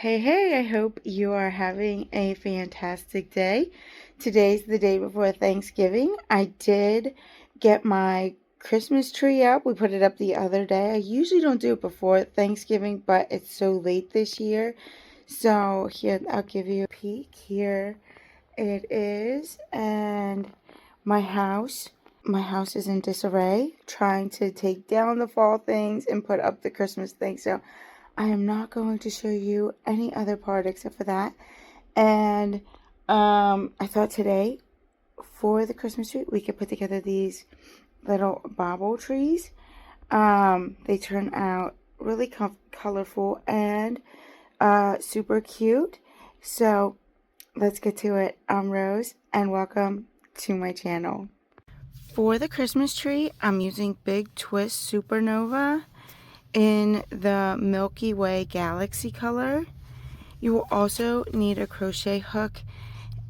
Hey, I hope you are having a fantastic day. Today's the day before Thanksgiving. I did get my Christmas tree up. We put it up the other day. I usually don't do it before Thanksgiving, but it's so late this year. So here, I'll give you a peek. Here it is. And my house. My house is in disarray, trying to take down the fall things and put up the Christmas things. So I am not going to show you any other part except for that. And I thought today for the Christmas tree, we could put together these little bobble trees. They turn out really colorful and super cute. So let's get to it. I'm Rose, and welcome to my channel. For the Christmas tree, I'm using Big Twist Supernova in the Milky Way Galaxy color. You will also need a crochet hook.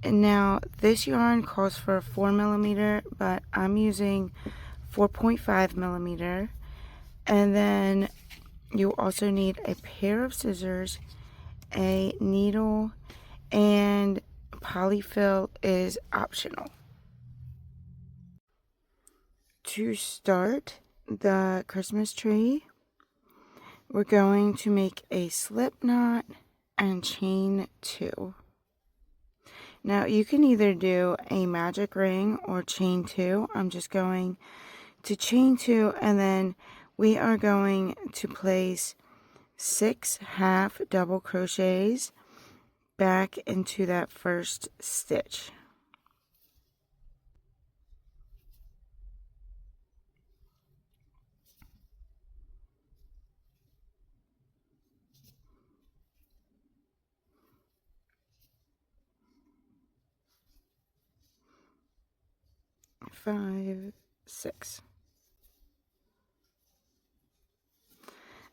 And now this yarn calls for 4mm, but I'm using 4.5mm. And then you also need a pair of scissors, a needle, and Poly-Fil is optional. To start the Christmas tree, we're going to make a slip knot and chain 2. Now you can either do a magic ring or chain 2. I'm just going to chain 2, and then we are going to place 6 half double crochets back into that first stitch. Five, 6.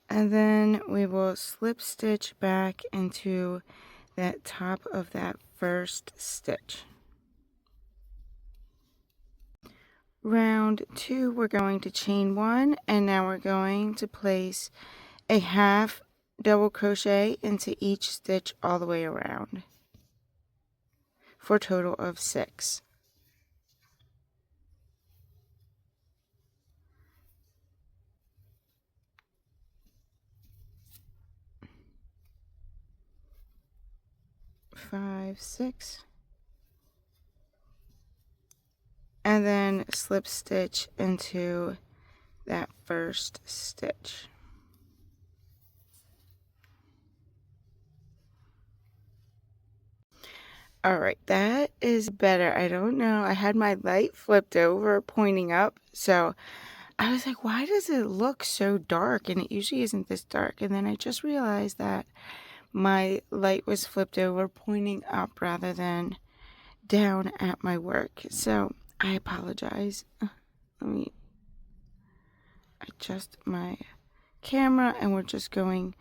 And then we will slip stitch back into that top of that first stitch. Round 2, we're going to chain 1, and now we're going to place a half double crochet into each stitch all the way around for a total of 6. Five, 6. And then slip stitch into that first stitch. Alright, that is better. I don't know. I had my light flipped over, pointing up, so I was like, why does it look so dark? And it usually isn't this dark. And then I just realized that my light was flipped over, pointing up rather than down at my work. So I apologize. Let me adjust my camera, and we're just going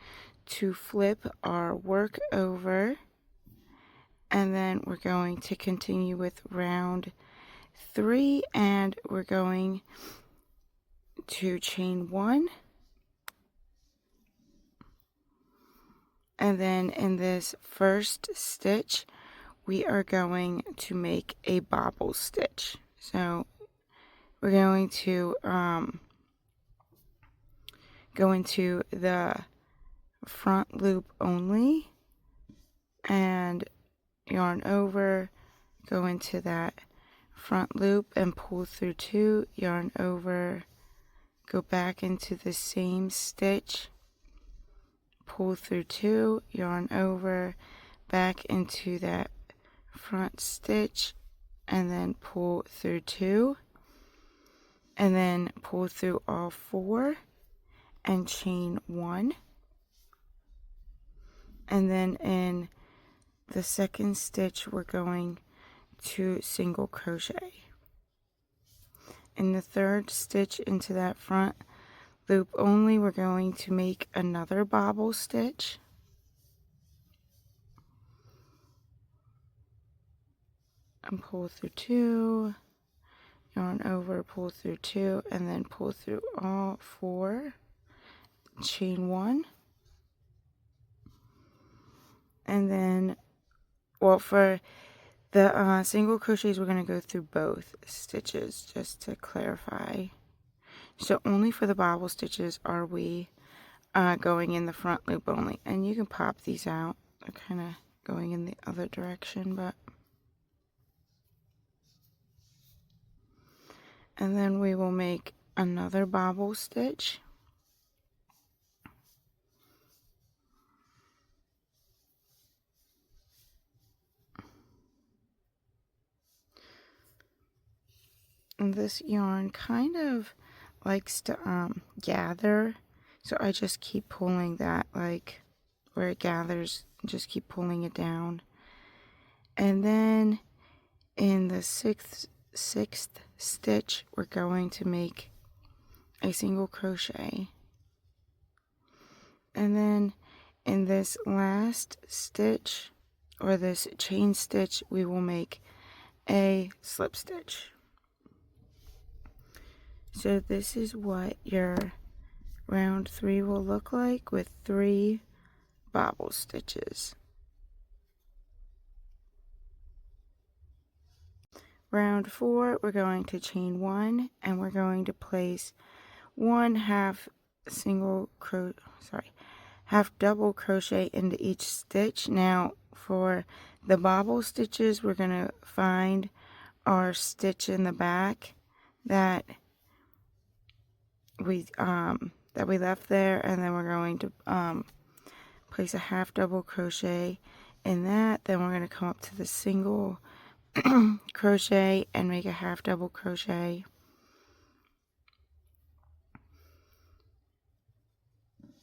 to flip our work over, and then we're going to continue with round 3, and we're going to chain 1, and then in this first stitch we are going to make a bobble stitch. So we're going to go into the front loop only and yarn over, go into that front loop and pull through 2, yarn over, go back into the same stitch, pull through 2, yarn over, back into that front stitch, and then pull through 2, and then pull through all 4 and chain 1. And then in the second stitch we're going to single crochet. In the third stitch into that front loop only, we're going to make another bobble stitch, and pull through 2, yarn over, pull through 2, and then pull through all 4, chain 1, And then, well, for the single crochets, we're going to go through both stitches, just to clarify. So only for the bobble stitches are we going in the front loop only. And you can pop these out. They're kind of going in the other direction, but... And then we will make another bobble stitch. And this yarn kind of likes to gather, so I just keep pulling that, like where it gathers, just keep pulling it down. And then in the sixth stitch, we're going to make a single crochet. And then in this last stitch, or this chain stitch, we will make a slip stitch. So this is what your round 3 will look like with 3 bobble stitches. Round 4, we're going to chain 1, and we're going to place 1 half double crochet into each stitch. Now for the bobble stitches, we're going to find our stitch in the back that we left there, and then we're going to place a half double crochet in that. Then we're going to come up to the single crochet and make a half double crochet.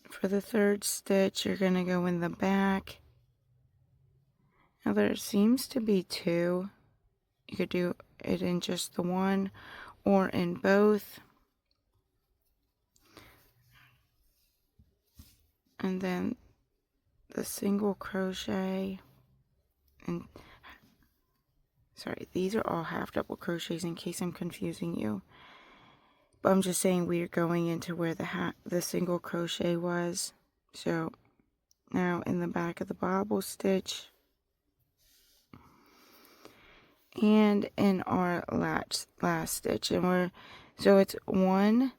For the third stitch, you're going to go in the back. Now there seems to be 2. You could do it in just the one or in both. And then the single crochet, and sorry, these are all half double crochets in case I'm confusing you. But I'm just saying we're going into where the single crochet was. So now in the back of the bobble stitch, and in our last stitch, and so it's 1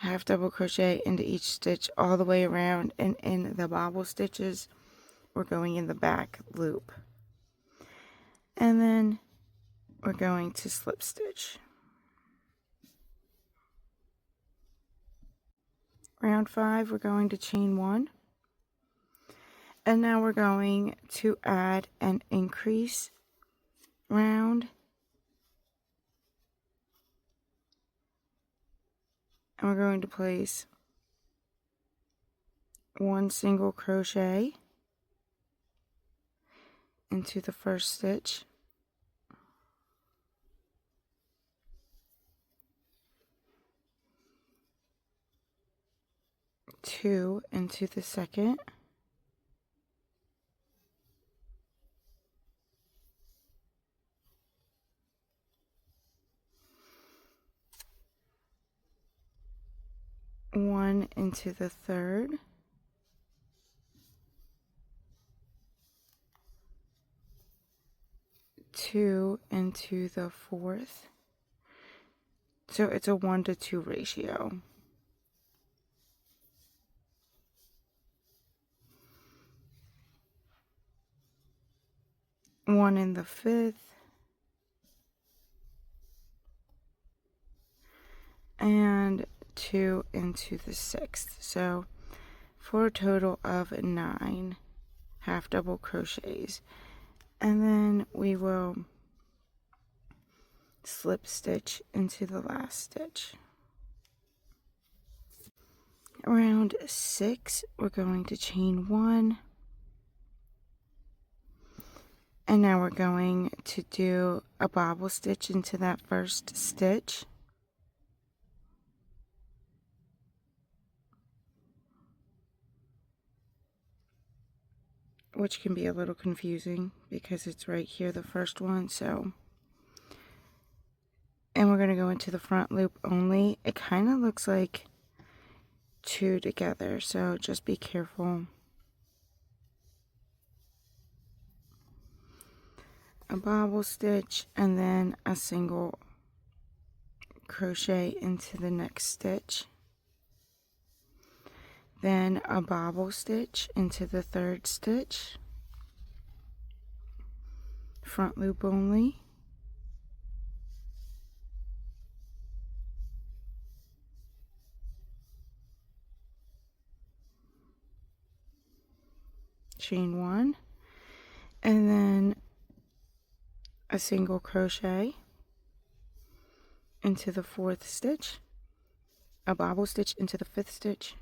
half double crochet into each stitch all the way around, and in the bobble stitches we're going in the back loop, and then we're going to slip stitch. Round 5, we're going to chain 1, and now we're going to add an increase round, and we're going to place 1 single crochet into the first stitch, 2 into the second, 1 into the third, 2 into the fourth. So it's a 1-to-2 ratio. One in the fifth, and 2 into the sixth. So for a total of 9 half double crochets. And then we will slip stitch into the last stitch. Round 6, we're going to chain 1, and now we're going to do a bobble stitch into that first stitch, which can be a little confusing because it's right here, the first one. So, and we're going to go into the front loop only. It kind of looks like 2 together, so just be careful. a bobble stitch, and then a single crochet into the next stitch, then a bobble stitch into the third stitch, front loop only, chain 1, and then a single crochet into the 4th stitch, a bobble stitch into the 5th stitch,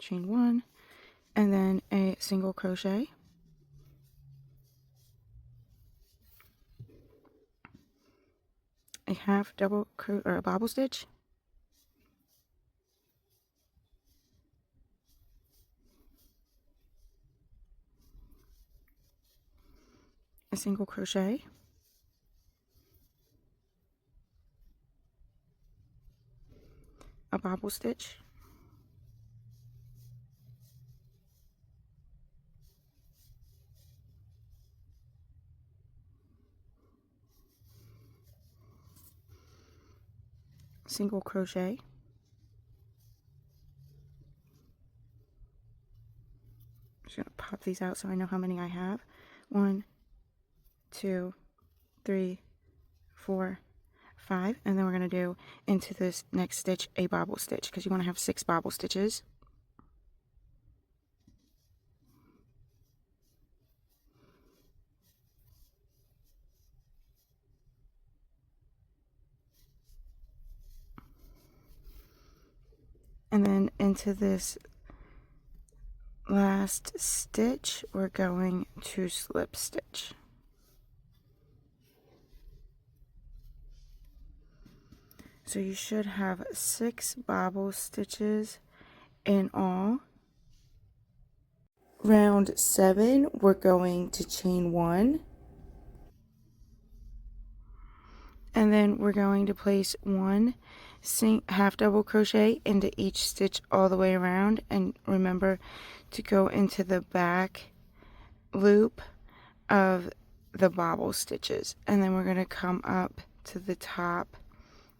chain 1, and then a single crochet, a half double or a bobble stitch, a single crochet, a bobble stitch, single crochet, I'm just going to pop these out so I know how many I have. 1, 2, 3, 4, 5, and then we're going to do into this next stitch a bobble stitch because you want to have 6 bobble stitches. And then into this last stitch, we're going to slip stitch. So you should have 6 bobble stitches in all. Round 7, we're going to chain 1. And then we're going to place 1 half double crochet into each stitch all the way around, and remember to go into the back loop of the bobble stitches, and then we're going to come up to the top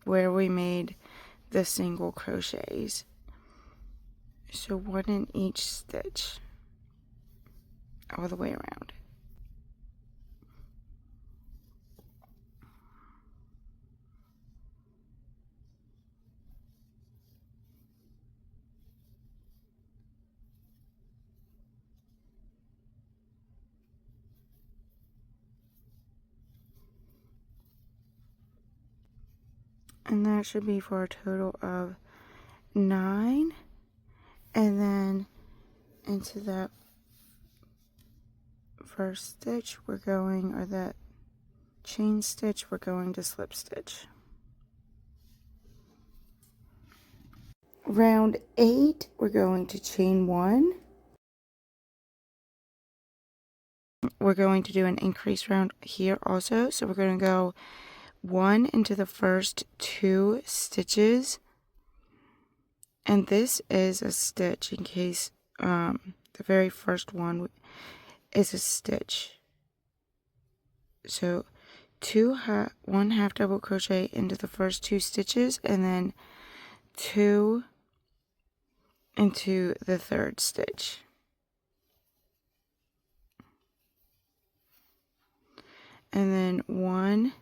where we made the single crochets, so 1 in each stitch all the way around. And that should be for a total of 9. And then into that first stitch, we're going, or that chain stitch, we're going to slip stitch. Round 8, we're going to chain 1. We're going to do an increase round here also, so we're going to go 1 into the first 2 stitches, and this is a stitch in case the very first one is a stitch. So 1 half double crochet into the first 2 stitches, and then 2 into the third stitch, and then 1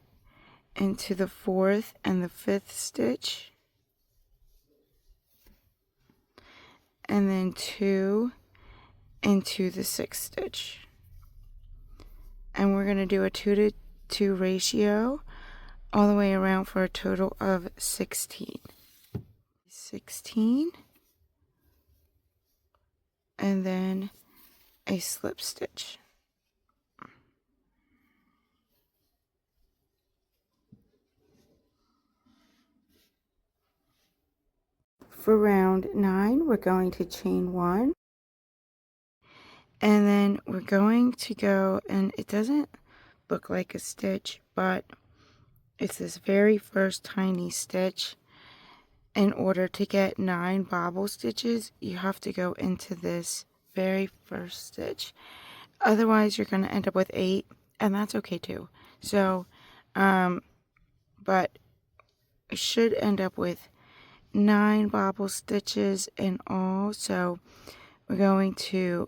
into the 4th and the 5th stitch, and then 2 into the 6th stitch. And we're going to do a 2 to 2 ratio all the way around for a total of 16. 16, and then a slip stitch. For round 9, we're going to chain 1, and then we're going to go, and it doesn't look like a stitch, but it's this very first tiny stitch, in order to get 9 bobble stitches, you have to go into this very first stitch. Otherwise, you're going to end up with 8, and that's okay too. So, but it should end up with 9 bobble stitches in all. So we're going to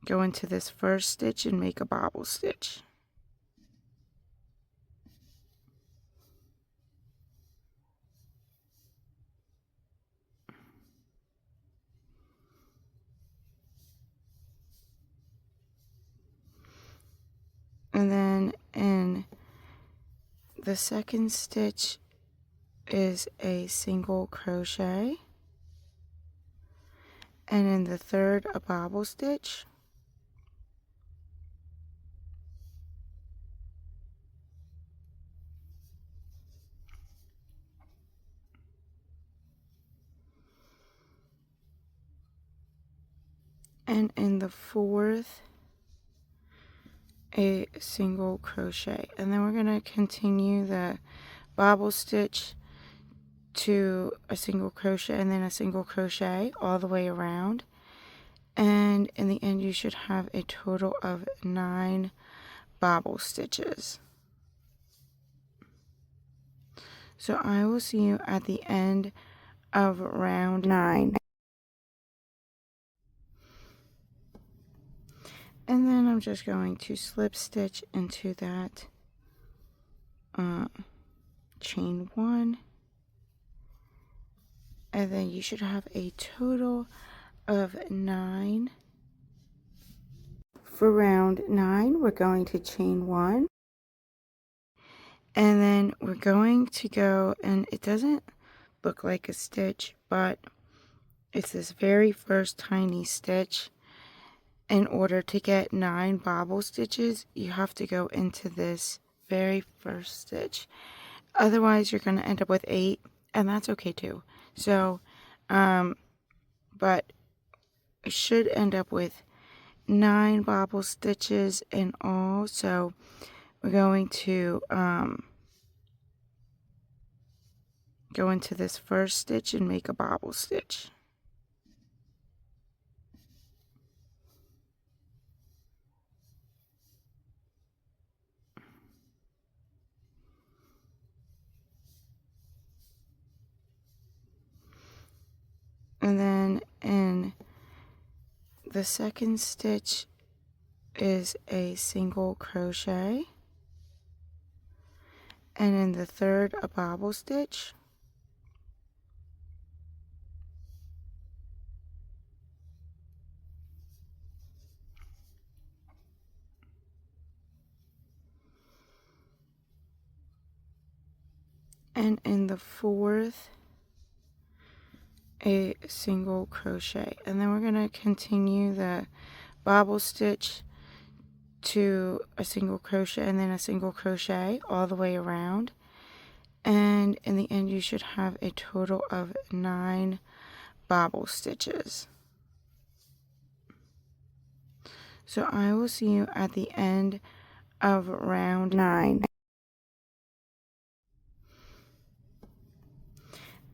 go into this first stitch and make a bobble stitch. And then in the second stitch is a single crochet, and in the third a bobble stitch, and in the fourth a single crochet. And then we're going to continue the bobble stitch to a single crochet and then a single crochet all the way around, and in the end you should have a total of 9 bobble stitches. So I will see you at the end of round 9. And then I'm just going to slip stitch into that chain 1, and then you should have a total of 9. For round 9, we're going to chain 1, and then we're going to go, and it doesn't look like a stitch, but it's this very first tiny stitch. In order to get 9 bobble stitches, you have to go into this very first stitch. Otherwise, you're going to end up with 8, and that's okay too. So, but it should end up with 9 bobble stitches in all. So we're going to go into this first stitch and make a bobble stitch. And then in the second stitch is a single crochet, and in the third a bobble stitch, and in the fourth a single crochet. And then we're going to continue the bobble stitch to a single crochet and then a single crochet all the way around, and in the end you should have a total of 9 bobble stitches. So I will see you at the end of round 9.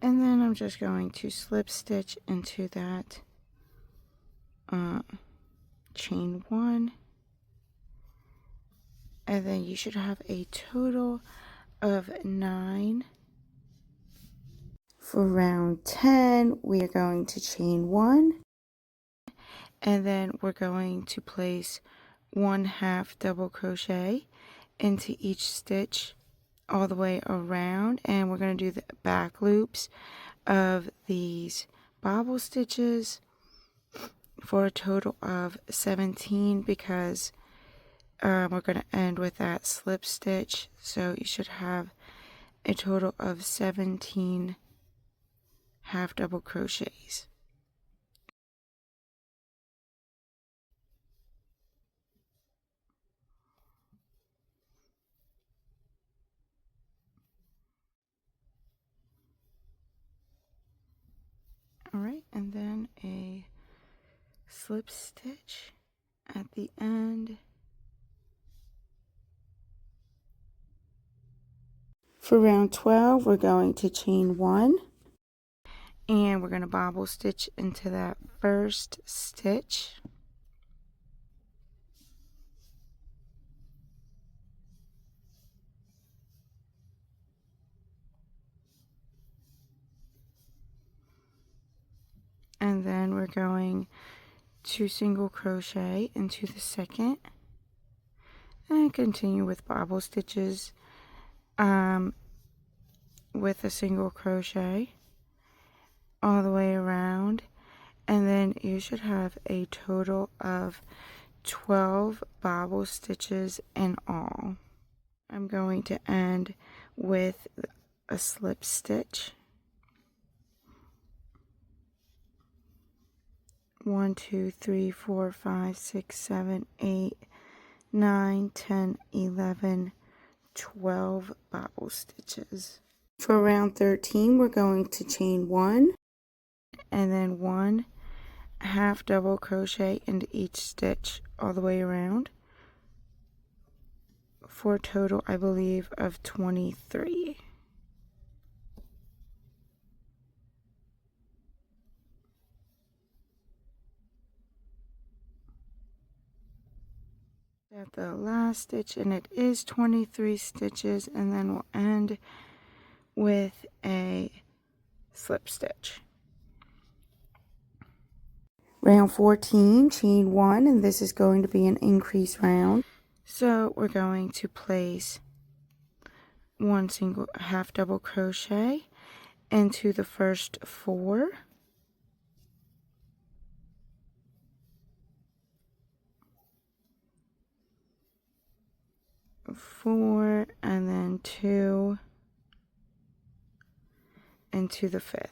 And then I'm just going to slip stitch into that chain 1, and then you should have a total of 9. For round 10, we are going to chain 1, and then we're going to place 1/2 double crochet into each stitch all the way around, and we're going to do the back loops of these bobble stitches for a total of 17, because we're going to end with that slip stitch. So you should have a total of 17 half double crochets. Alright, and then a slip stitch at the end. For round 12, we're going to chain 1, and we're going to bobble stitch into that first stitch. And then we're going to single crochet into the second, and continue with bobble stitches with a single crochet all the way around, and then you should have a total of 12 bobble stitches in all. I'm going to end with a slip stitch. 1, 2, 3, 4, 5, 6, 7, 8, 9, 10, 11, 12 bobble stitches. For round 13, we're going to chain 1, and then 1 half double crochet into each stitch all the way around, for a total, I believe, of 23. At the last stitch, and it is 23 stitches, and then we'll end with a slip stitch. Round 14, chain 1, and this is going to be an increase round. So we're going to place 1 single half double crochet into the first 4. And then 2 into the 5th.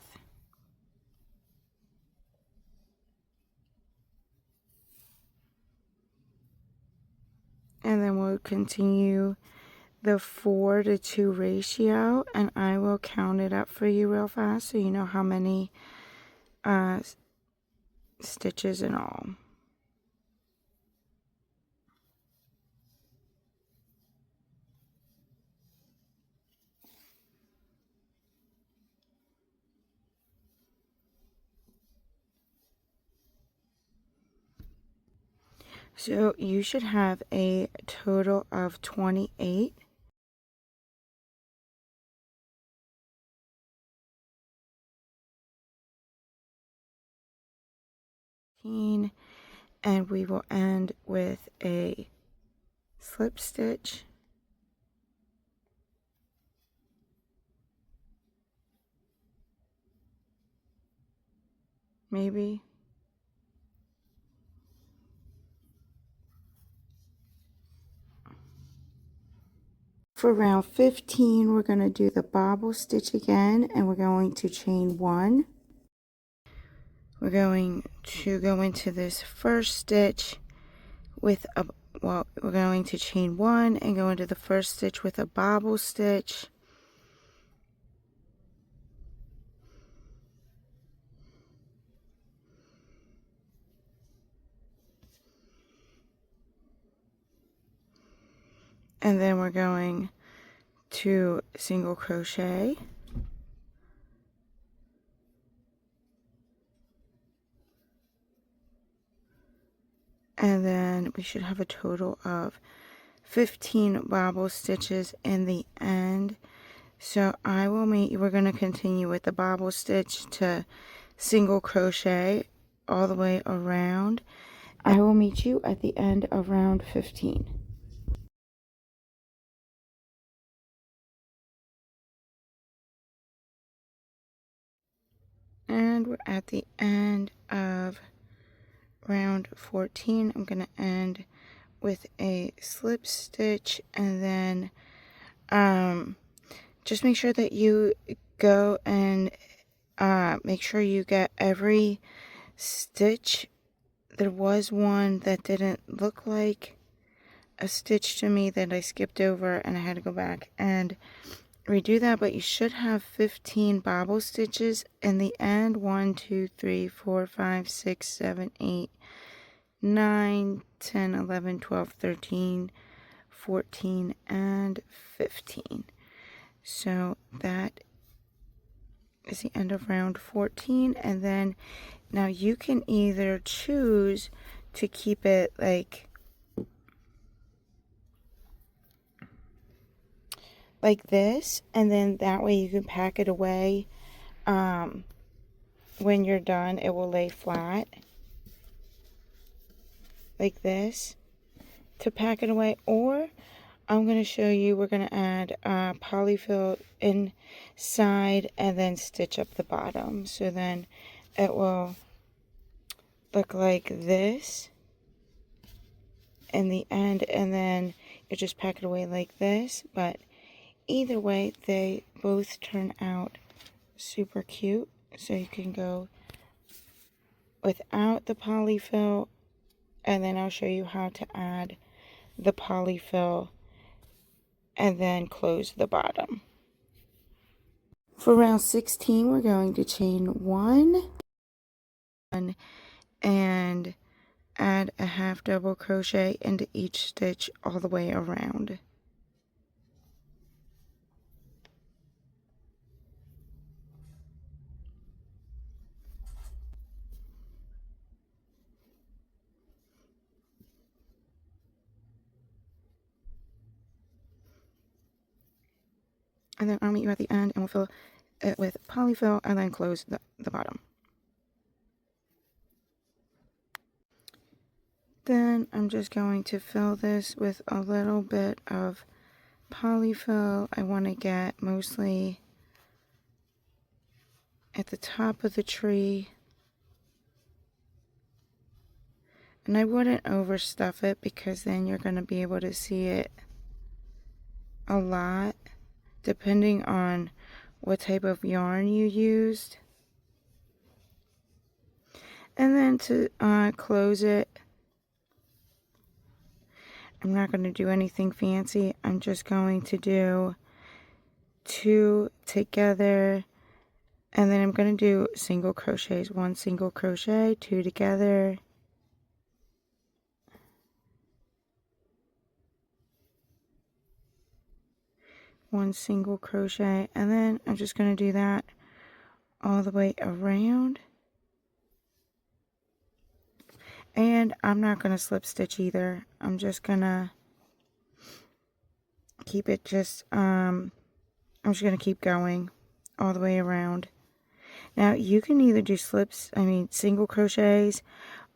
And then we'll continue the 4 to 2 ratio, and I will count it up for you real fast so you know how many stitches in all. So you should have a total of 28. And we will end with a slip stitch, maybe. For round 15, we're going to do the bobble stitch again, and we're going to chain 1. We're going to go into this first stitch with a, well, we're going to chain 1 and go into the first stitch with a bobble stitch. And then we're going to single crochet. And then we should have a total of 15 bobble stitches in the end. So I will meet you, we're going to continue with the bobble stitch to single crochet all the way around. I will meet you at the end of round 15. And we're at the end of round 14. I'm going to end with a slip stitch, and then just make sure that you go and make sure you get every stitch. There was one that didn't look like a stitch to me that I skipped over, and I had to go back and redo that, but you should have 15 bobble stitches in the end. 1, 2, 3, 4, 5, 6, 7, 8, 9, 10, 11, 12, 13, 14, and 15. So that is the end of round 14. And then now you can either choose to keep it like this, and then that way you can pack it away. When you're done, it will lay flat like this to pack it away. Or I'm going to show you, we're going to add Poly-Fil inside and then stitch up the bottom. So then it will look like this in the end, and then you just pack it away like this. But either way, they both turn out super cute. So you can go without the Poly-Fil, and then I'll show you how to add the Poly-Fil and then close the bottom. For round 16, we're going to chain 1 and add a half double crochet into each stitch all the way around. And then I'll meet you at the end and we'll fill it with Poly-Fil and then close the bottom. Then I'm just going to fill this with a little bit of Poly-Fil. I want to get mostly at the top of the tree. And I wouldn't overstuff it because then you're going to be able to see it a lot, depending on what type of yarn you used. And then to close it, I'm not going to do anything fancy. I'm just going to do 2 together, and then I'm going to do single crochets. 1 single crochet, 2 together, 1 single crochet, and then I'm just going to do that all the way around. And I'm not going to slip stitch either. I'm just going to keep it just, I'm just going to keep going all the way around. Now you can either do single crochets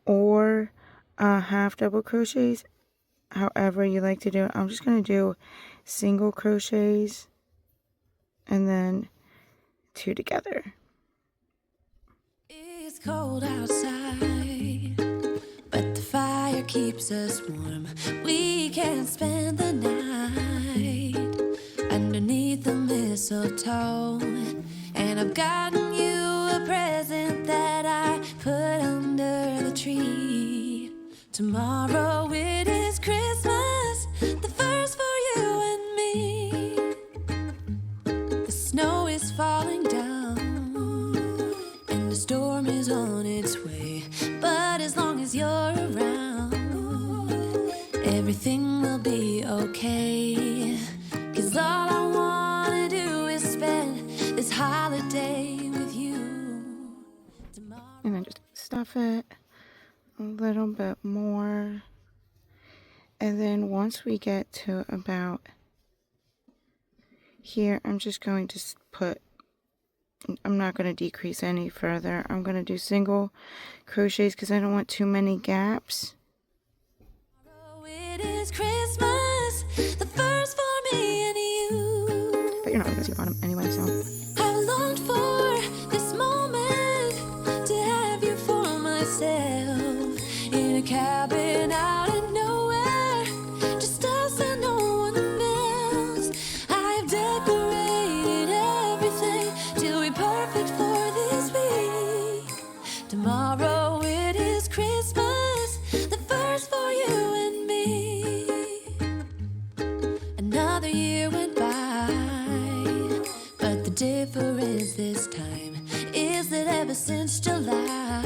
or half double crochets, however you like to do it. I'm just going to do single crochets and then 2 together. It's cold outside, but the fire keeps us warm. We can spend the night underneath the mistletoe, and I've gotten you a present that I put under the tree. Tomorrow it is Christmas, the first for you and me. The snow is falling down and the storm is on its way, but as long as you're around, everything will be okay. 'Cause all I wanna do is spend this holiday with you. And then just stuff it a little bit more. And then once we get to about here, I'm just going to put, I'm not going to decrease any further. I'm going to do single crochets because I don't want too many gaps. It is Christmas, the first for me and you. But you're not really going to see the bottom anyway, so. I longed for this moment to have you for myself in a cabin out in nowhere, just us and no one else. I've decorated everything till we're perfect for this week. Tomorrow it is Christmas, the first for you and me. Another year went by, but the difference this time is that ever since July,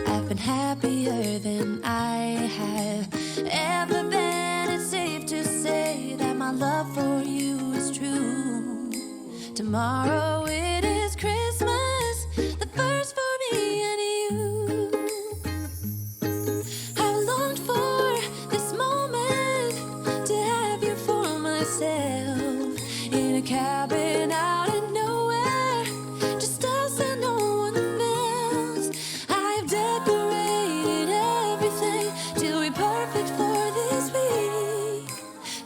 I've been happier than I have ever been. It's safe to say that my love for you is true. Tomorrow it is Christmas, the first for me and you. I've longed for this moment to have you for myself in a cabin out in nowhere, just us and no one else. I've decorated everything to be perfect for this week.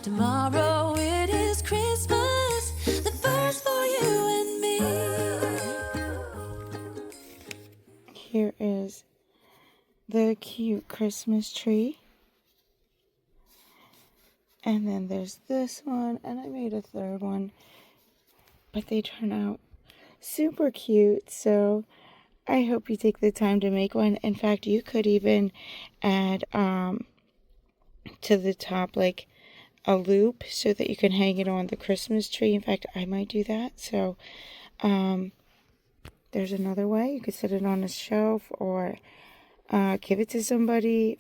Tomorrow it is Christmas, the first for you and me. Here is the cute Christmas tree. And then there's this one, and I made a third one, but they turn out super cute. So I hope you take the time to make one. In fact, you could even add to the top like a loop so that you can hang it on the Christmas tree. In fact, I might do that. So there's another way. You could set it on a shelf or give it to somebody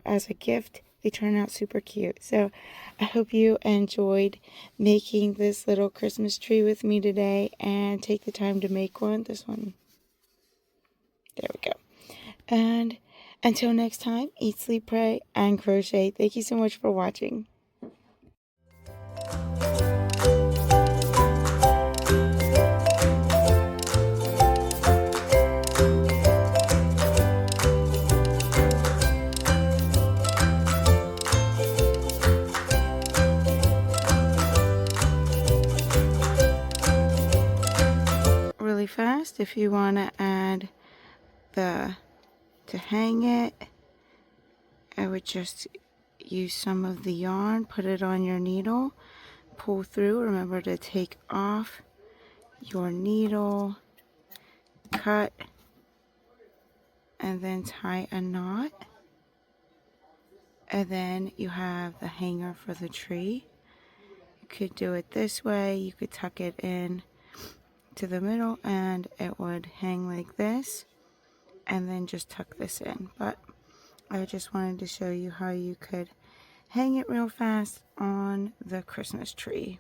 as a gift. They turn out super cute. So I hope you enjoyed making this little Christmas tree with me today, and take the time to make one. This one. There we go. And until next time, eat, sleep, pray, and crochet. Thank you so much for watching. Really fast, if you want to add to hang it, I would just use some of the yarn, put it on your needle, pull through. Remember to take off your needle, cut, and then tie a knot. And then you have the hanger for the tree. You could do it this way. You could tuck it in to the middle and it would hang like this, and then just tuck this in. But I just wanted to show you how you could hang it real fast on the Christmas tree.